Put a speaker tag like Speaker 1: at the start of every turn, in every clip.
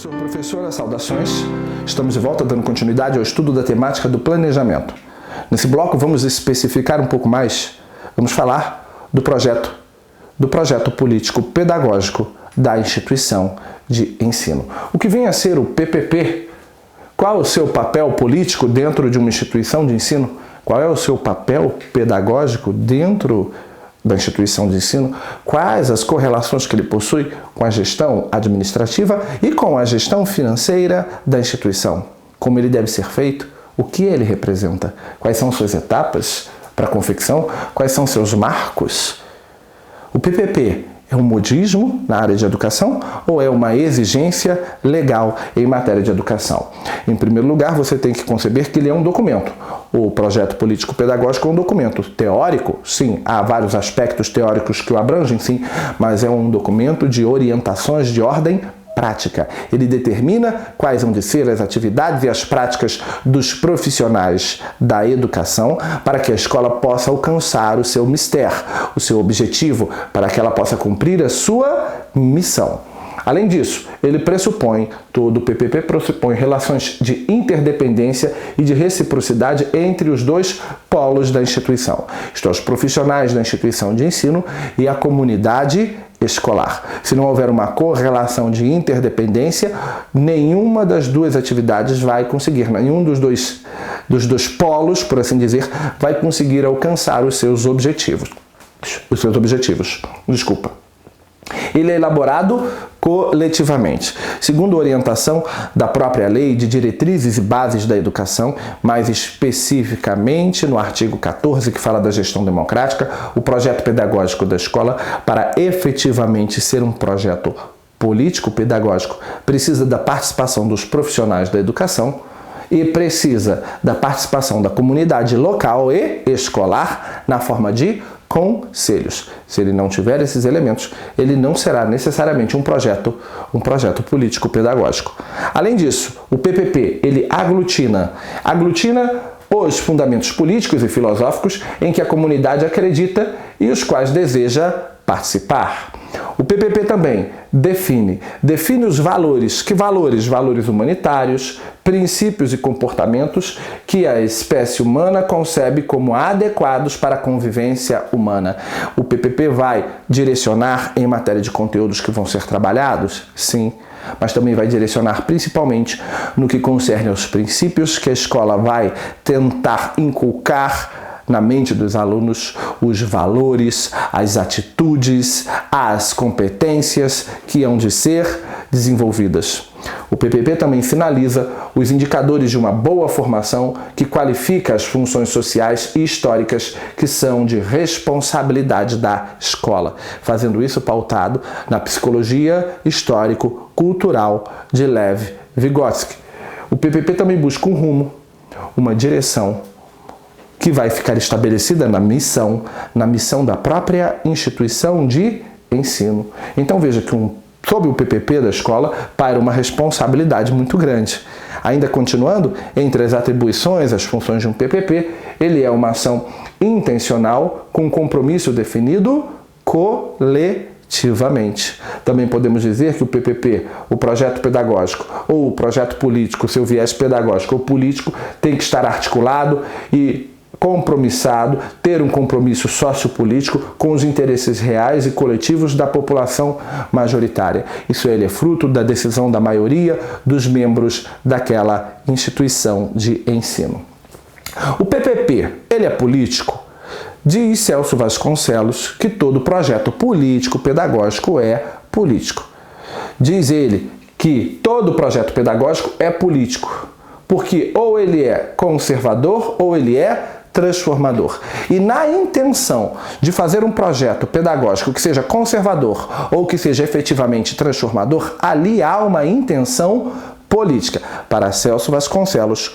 Speaker 1: Professora, saudações. Estamos de volta dando continuidade ao estudo da temática do planejamento. Nesse bloco vamos especificar um pouco mais, vamos falar do projeto político-pedagógico da instituição de ensino. O que vem a ser o PPP? Qual o seu papel político dentro de uma instituição de ensino? Qual é o seu papel pedagógico dentro da instituição de ensino? Quais as correlações que ele possui com a gestão administrativa e com a gestão financeira da instituição? Como ele deve ser feito? O que ele representa? Quais são suas etapas para a confecção? Quais são seus marcos? O PPP é um modismo na área de educação ou é uma exigência legal em matéria de educação? Em primeiro lugar, você tem que conceber que ele é um documento. O projeto político-pedagógico é um documento teórico, sim, há vários aspectos teóricos que o abrangem, sim, mas é um documento de orientações de ordem prática. Ele determina quais vão ser as atividades e as práticas dos profissionais da educação para que a escola possa alcançar o seu mistério, o seu objetivo, para que ela possa cumprir a sua missão. Além disso, todo o PPP pressupõe relações de interdependência e de reciprocidade entre os dois polos da instituição, isto é, os profissionais da instituição de ensino e a comunidade escolar. Se não houver uma correlação de interdependência, nenhuma das duas atividades vai conseguir, nenhum dos dois polos, por assim dizer, vai conseguir alcançar os seus objetivos. Ele é elaborado coletivamente, segundo a orientação da própria Lei de Diretrizes e Bases da Educação, mais especificamente no artigo 14, que fala da gestão democrática. O projeto pedagógico da escola, para efetivamente ser um projeto político-pedagógico, precisa da participação dos profissionais da educação e precisa da participação da comunidade local e escolar na forma de conselhos. Se ele não tiver esses elementos, ele não será necessariamente um projeto político-pedagógico. Além disso, o PPP, ele aglutina os fundamentos políticos e filosóficos em que a comunidade acredita e os quais deseja participar. O PPP também define os valores. Que valores? Valores humanitários, princípios e comportamentos que a espécie humana concebe como adequados para a convivência humana. O PPP vai direcionar em matéria de conteúdos que vão ser trabalhados? Sim, mas também vai direcionar principalmente no que concerne aos princípios que a escola vai tentar inculcar na mente dos alunos, os valores, as atitudes, as competências que hão de ser desenvolvidas. O PPP também sinaliza os indicadores de uma boa formação que qualifica as funções sociais e históricas que são de responsabilidade da escola, fazendo isso pautado na psicologia histórico-cultural de Lev Vygotsky. O PPP também busca um rumo, uma direção que vai ficar estabelecida na missão da própria instituição de ensino. Então veja que sob o PPP da escola paira uma responsabilidade muito grande. Ainda continuando, entre as atribuições, as funções de um PPP, ele é uma ação intencional com compromisso definido coletivamente. Também podemos dizer que o PPP, o projeto pedagógico ou o projeto político, seu viés pedagógico ou político, tem que estar articulado e compromissado, ter um compromisso sociopolítico com os interesses reais e coletivos da população majoritária. Isso ele é fruto da decisão da maioria dos membros daquela instituição de ensino. O PPP, ele é político? Diz Celso Vasconcelos que todo projeto político-pedagógico é político. Diz ele que todo projeto pedagógico é político, porque ou ele é conservador ou ele é transformador. E na intenção de fazer um projeto pedagógico que seja conservador ou que seja efetivamente transformador, ali há uma intenção política. Para Celso Vasconcelos,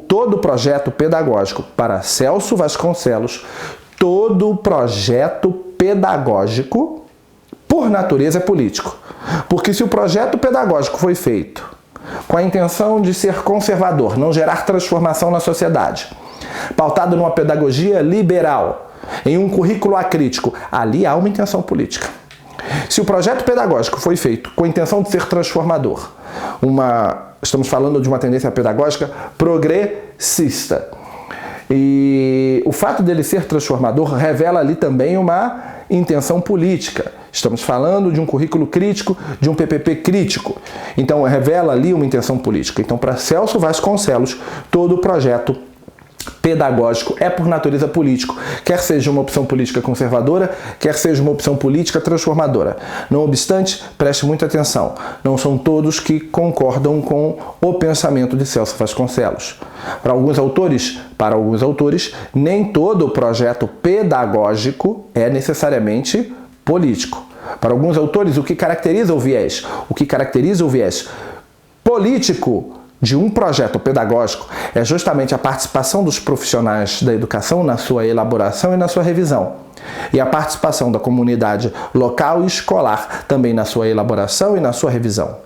Speaker 1: todo projeto pedagógico, para Celso Vasconcelos, todo projeto pedagógico, por natureza, é político. Porque se o projeto pedagógico foi feito com a intenção de ser conservador, não gerar transformação na sociedade, pautado numa pedagogia liberal, em um currículo acrítico, ali há uma intenção política. Se o projeto pedagógico foi feito com a intenção de ser transformador, estamos falando de uma tendência pedagógica progressista, e o fato dele ser transformador revela ali também uma intenção política. Estamos falando de um currículo crítico, de um PPP crítico. Então, revela ali uma intenção política. Então, para Celso Vasconcelos, todo o projeto pedagógico é por natureza político, quer seja uma opção política conservadora, quer seja uma opção política transformadora. Não obstante, preste muita atenção, não são todos que concordam com o pensamento de Celso Vasconcelos. Para alguns autores, nem todo o projeto pedagógico é necessariamente político. Para alguns autores, o que caracteriza o viés político de um projeto pedagógico é justamente a participação dos profissionais da educação na sua elaboração e na sua revisão. E a participação da comunidade local e escolar também na sua elaboração e na sua revisão.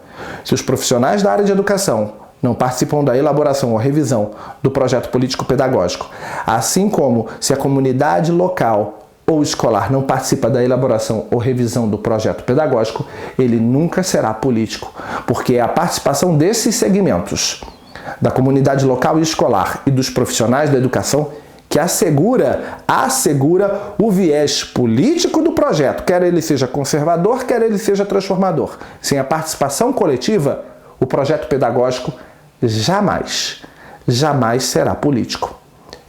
Speaker 1: Se os profissionais da área de educação não participam da elaboração ou revisão do projeto político-pedagógico, assim como se a comunidade local ou escolar não participa da elaboração ou revisão do projeto pedagógico, ele nunca será político, porque é a participação desses segmentos, da comunidade local e escolar e dos profissionais da educação, que assegura o viés político do projeto, quer ele seja conservador, quer ele seja transformador. Sem a participação coletiva, o projeto pedagógico jamais será político.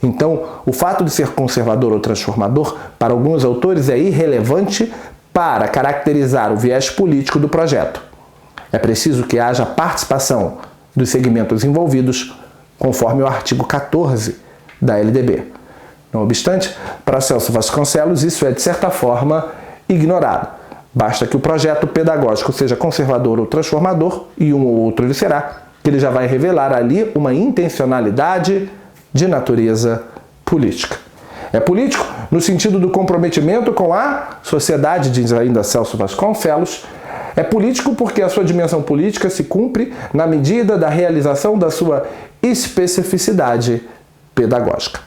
Speaker 1: Então, o fato de ser conservador ou transformador, para alguns autores, é irrelevante para caracterizar o viés político do projeto. É preciso que haja participação dos segmentos envolvidos, conforme o artigo 14 da LDB. Não obstante, para Celso Vasconcelos, isso é, de certa forma, ignorado. Basta que o projeto pedagógico seja conservador ou transformador, e um ou outro ele será, que ele já vai revelar ali uma intencionalidade de natureza política. É político no sentido do comprometimento com a sociedade, diz ainda Celso Vasconcelos. É político porque a sua dimensão política se cumpre na medida da realização da sua especificidade pedagógica.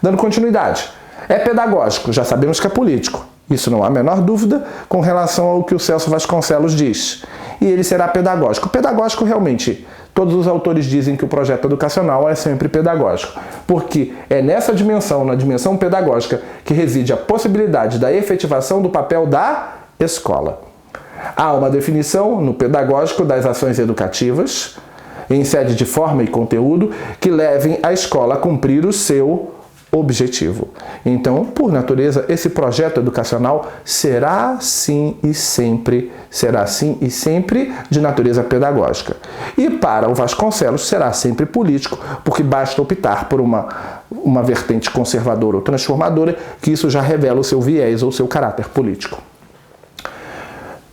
Speaker 1: Dando continuidade, é pedagógico, já sabemos que é político. Isso não há a menor dúvida com relação ao que o Celso Vasconcelos diz. E ele será pedagógico. Pedagógico, realmente, todos os autores dizem que o projeto educacional é sempre pedagógico, porque é nessa dimensão, na dimensão pedagógica, que reside a possibilidade da efetivação do papel da escola. Há uma definição no pedagógico das ações educativas, em sede de forma e conteúdo, que levem a escola a cumprir o seu objetivo. Então, por natureza, esse projeto educacional será sim e sempre de natureza pedagógica. E para o Vasconcelos será sempre político, porque basta optar por uma vertente conservadora ou transformadora, que isso já revela o seu viés ou seu caráter político.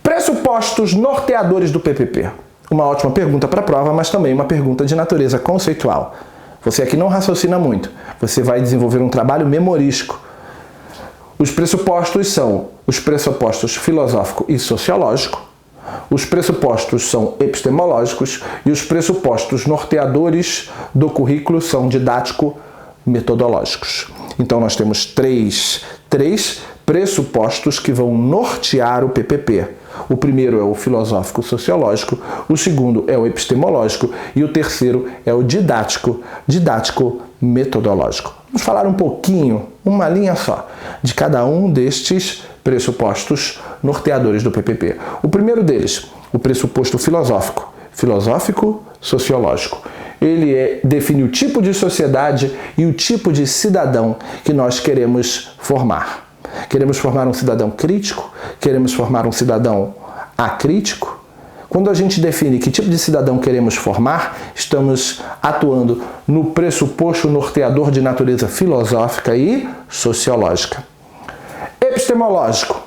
Speaker 1: Pressupostos norteadores do PPP. Uma ótima pergunta para a prova, mas também uma pergunta de natureza conceitual. Você aqui não raciocina muito, você vai desenvolver um trabalho memorístico. Os pressupostos são os pressupostos filosófico e sociológico, os pressupostos são epistemológicos e os pressupostos norteadores do currículo são didático-metodológicos. Então nós temos três pressupostos que vão nortear o PPP. O primeiro é o filosófico-sociológico, o segundo é o epistemológico e o terceiro é o didático-metodológico. Vamos falar um pouquinho, uma linha só, de cada um destes pressupostos norteadores do PPP. O primeiro deles, o pressuposto filosófico-sociológico. Ele define o tipo de sociedade e o tipo de cidadão que nós queremos formar. Queremos formar um cidadão crítico? Queremos formar um cidadão acrítico? Quando a gente define que tipo de cidadão queremos formar, estamos atuando no pressuposto norteador de natureza filosófica e sociológica. Epistemológico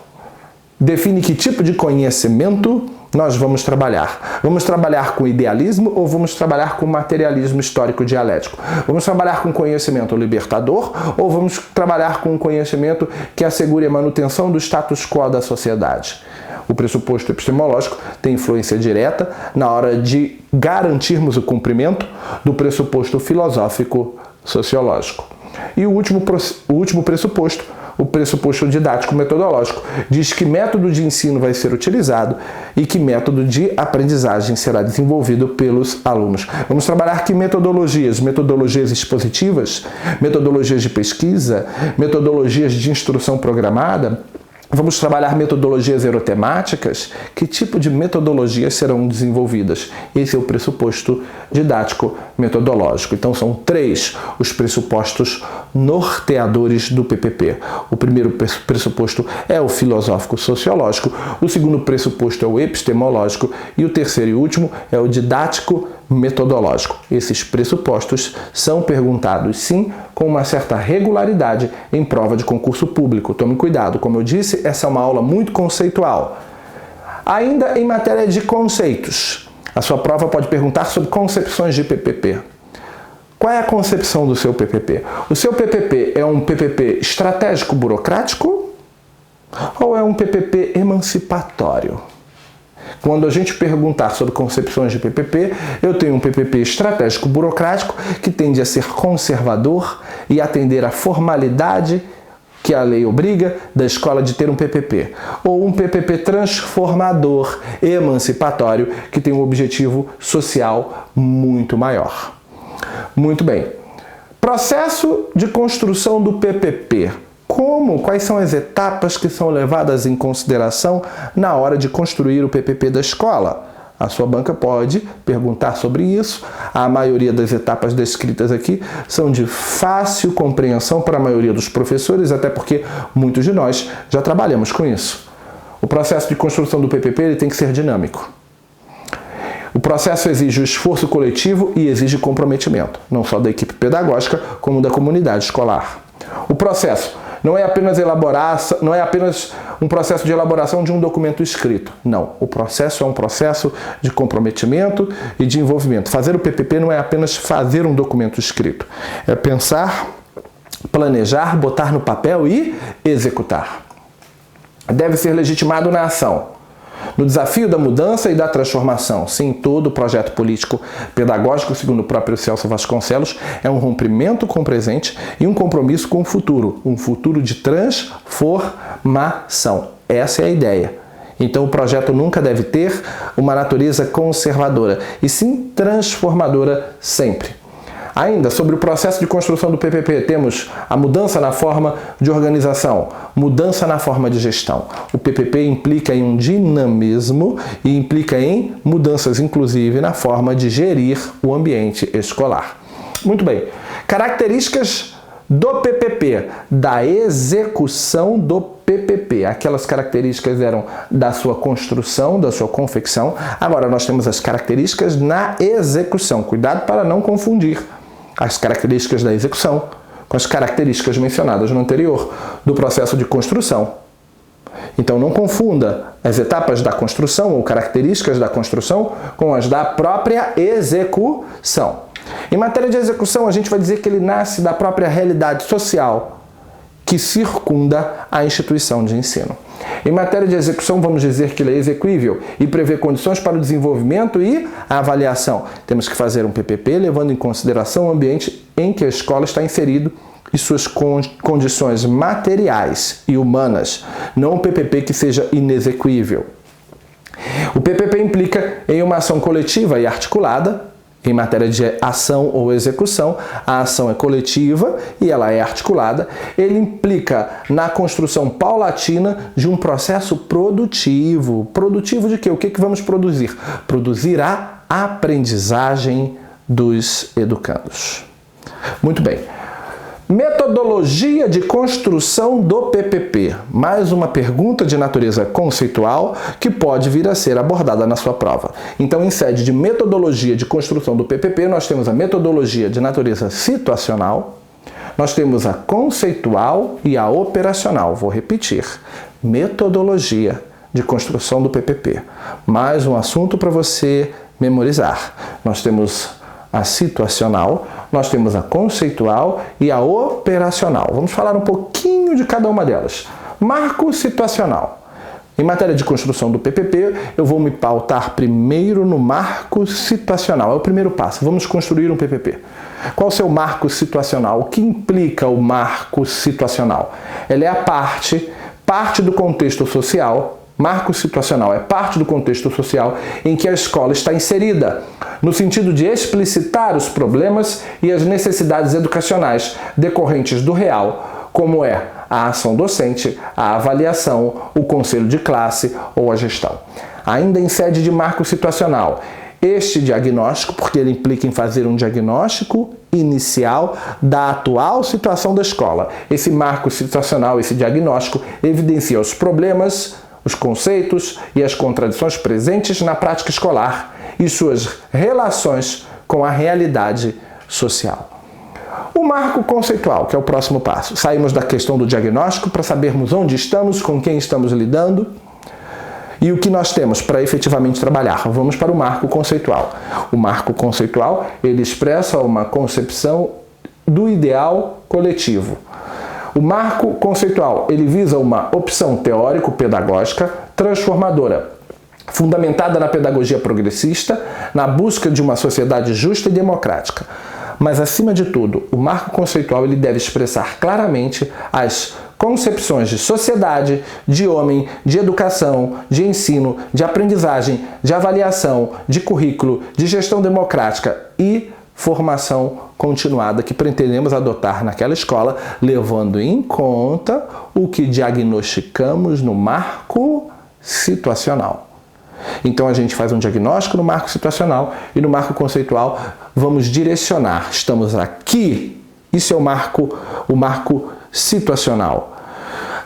Speaker 1: define que tipo de conhecimento nós vamos trabalhar. Vamos trabalhar com idealismo ou vamos trabalhar com materialismo histórico dialético? Vamos trabalhar com conhecimento libertador ou vamos trabalhar com conhecimento que assegure a manutenção do status quo da sociedade? O pressuposto epistemológico tem influência direta na hora de garantirmos o cumprimento do pressuposto filosófico sociológico. E o último pressuposto, o pressuposto didático-metodológico. Diz que método de ensino vai ser utilizado e que método de aprendizagem será desenvolvido pelos alunos. Vamos trabalhar que metodologias? Metodologias expositivas, metodologias de pesquisa, metodologias de instrução programada. Vamos trabalhar metodologias erotemáticas? Que tipo de metodologias serão desenvolvidas? Esse é o pressuposto didático-metodológico. Então, são 3 os pressupostos norteadores do PPP. O primeiro pressuposto é o filosófico-sociológico, o segundo pressuposto é o epistemológico e o terceiro e último é o didático-metodológico. Esses pressupostos são perguntados, sim, com uma certa regularidade em prova de concurso público. Tome cuidado, como eu disse, essa é uma aula muito conceitual. Ainda em matéria de conceitos, a sua prova pode perguntar sobre concepções de PPP. Qual é a concepção do seu PPP? O seu PPP é um PPP estratégico burocrático ou é um PPP emancipatório? Quando a gente perguntar sobre concepções de PPP, eu tenho um PPP estratégico burocrático que tende a ser conservador e atender à formalidade que a lei obriga da escola de ter um PPP. Ou um PPP transformador, emancipatório, que tem um objetivo social muito maior. Muito bem. Processo de construção do PPP. Como? Quais são as etapas que são levadas em consideração na hora de construir o PPP da escola? A sua banca pode perguntar sobre isso. A maioria das etapas descritas aqui são de fácil compreensão para a maioria dos professores, até porque muitos de nós já trabalhamos com isso. O processo de construção do PPP ele tem que ser dinâmico. O processo exige o esforço coletivo e exige comprometimento, não só da equipe pedagógica, como da comunidade escolar. O processo não é apenas um processo de elaboração de um documento escrito. Não, o processo é um processo de comprometimento e de envolvimento. Fazer o PPP não é apenas fazer um documento escrito. É pensar, planejar, botar no papel e executar. Deve ser legitimado na ação. No desafio da mudança e da transformação. Sim, todo projeto político pedagógico, segundo o próprio Celso Vasconcelos, é um rompimento com o presente e um compromisso com o futuro. Um futuro de transformação. Essa é a ideia. Então o projeto nunca deve ter uma natureza conservadora, e sim transformadora sempre. Ainda, sobre o processo de construção do PPP, temos a mudança na forma de organização, mudança na forma de gestão. O PPP implica em um dinamismo e implica em mudanças, inclusive, na forma de gerir o ambiente escolar. Muito bem. Características do PPP, da execução do PPP. Aquelas características eram da sua construção, da sua confecção. Agora nós temos as características na execução. Cuidado para não confundir as características da execução com as características mencionadas no anterior do processo de construção. Então não confunda as etapas da construção ou características da construção com as da própria execução. Em matéria de execução, a gente vai dizer que ele nasce da própria realidade social que circunda a instituição de ensino. Em matéria de execução, vamos dizer que ele é exequível e prevê condições para o desenvolvimento e a avaliação. Temos que fazer um PPP levando em consideração o ambiente em que a escola está inserido e suas condições materiais e humanas, não um PPP que seja inexequível. O PPP implica em uma ação coletiva e articulada. Em matéria de ação ou execução, a ação é coletiva e ela é articulada. Ele implica na construção paulatina de um processo produtivo. Produtivo de quê? O que vamos produzir? Produzir a aprendizagem dos educandos. Muito bem. Metodologia de construção do PPP. Mais uma pergunta de natureza conceitual que pode vir a ser abordada na sua prova. Então, em sede de metodologia de construção do PPP, nós temos a metodologia de natureza situacional, nós temos a conceitual e a operacional. Vou repetir. Metodologia de construção do PPP. Mais um assunto para você memorizar. Nós temos a situacional, nós temos a conceitual e a operacional. Vamos falar um pouquinho de cada uma delas. Marco situacional. Em matéria de construção do PPP, eu vou me pautar primeiro no marco situacional. É o primeiro passo. Vamos construir um PPP. Qual o seu marco situacional? O que implica o marco situacional? Ele é a parte do contexto social. Marco situacional é parte do contexto social em que a escola está inserida, no sentido de explicitar os problemas e as necessidades educacionais decorrentes do real, como é a ação docente, a avaliação, o conselho de classe ou a gestão. Ainda em sede de marco situacional, este diagnóstico, porque ele implica em fazer um diagnóstico inicial da atual situação da escola. Esse marco situacional, esse diagnóstico, evidencia os problemas, os conceitos e as contradições presentes na prática escolar e suas relações com a realidade social. O marco conceitual, que é o próximo passo. Saímos da questão do diagnóstico para sabermos onde estamos, com quem estamos lidando e o que nós temos para efetivamente trabalhar. Vamos para o marco conceitual. O marco conceitual, ele expressa uma concepção do ideal coletivo. O marco conceitual, ele visa uma opção teórico-pedagógica transformadora, fundamentada na pedagogia progressista, na busca de uma sociedade justa e democrática. Mas, acima de tudo, o marco conceitual ele deve expressar claramente as concepções de sociedade, de homem, de educação, de ensino, de aprendizagem, de avaliação, de currículo, de gestão democrática e formação continuada que pretendemos adotar naquela escola, levando em conta o que diagnosticamos no marco situacional. Então a gente faz um diagnóstico no marco situacional e no marco conceitual vamos direcionar. Estamos aqui, isso é o marco situacional.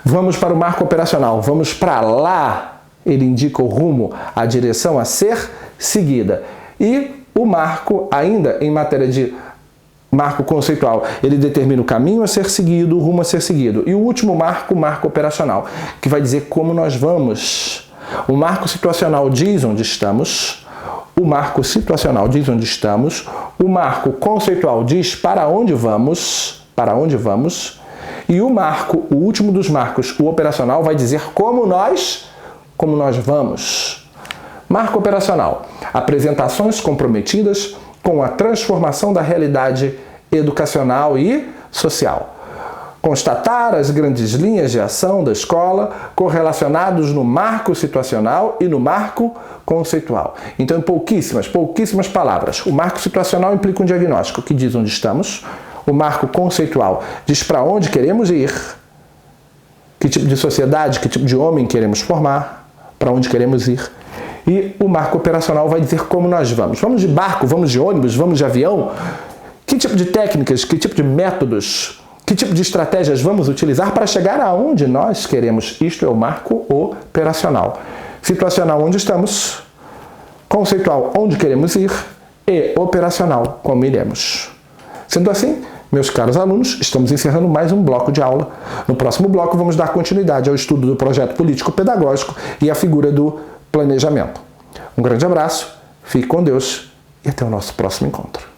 Speaker 1: Vamos para o marco operacional, vamos para lá, ele indica o rumo, a direção a ser seguida. E o marco, ainda em matéria de marco conceitual, ele determina o caminho a ser seguido, o rumo a ser seguido. E o último marco, o marco operacional, que vai dizer como nós vamos. O marco situacional diz onde estamos, o marco situacional diz onde estamos, o marco conceitual diz para onde vamos, e o marco, o último dos marcos, o operacional, vai dizer como nós vamos. Marco operacional, apresentações comprometidas com a transformação da realidade educacional e social. Constatar as grandes linhas de ação da escola correlacionados no marco situacional e no marco conceitual. Então, em pouquíssimas palavras. O marco situacional implica um diagnóstico que diz onde estamos. O marco conceitual diz para onde queremos ir, que tipo de sociedade, que tipo de homem queremos formar, para onde queremos ir. E o marco operacional vai dizer como nós vamos. Vamos de barco, vamos de ônibus, vamos de avião? Que tipo de técnicas, que tipo de métodos, que tipo de estratégias vamos utilizar para chegar aonde nós queremos? Isto é o marco operacional. Situacional, onde estamos. Conceitual, onde queremos ir. E operacional, como iremos. Sendo assim, meus caros alunos, estamos encerrando mais um bloco de aula. No próximo bloco, vamos dar continuidade ao estudo do projeto político-pedagógico e a figura do planejamento. Um grande abraço, fique com Deus e até o nosso próximo encontro.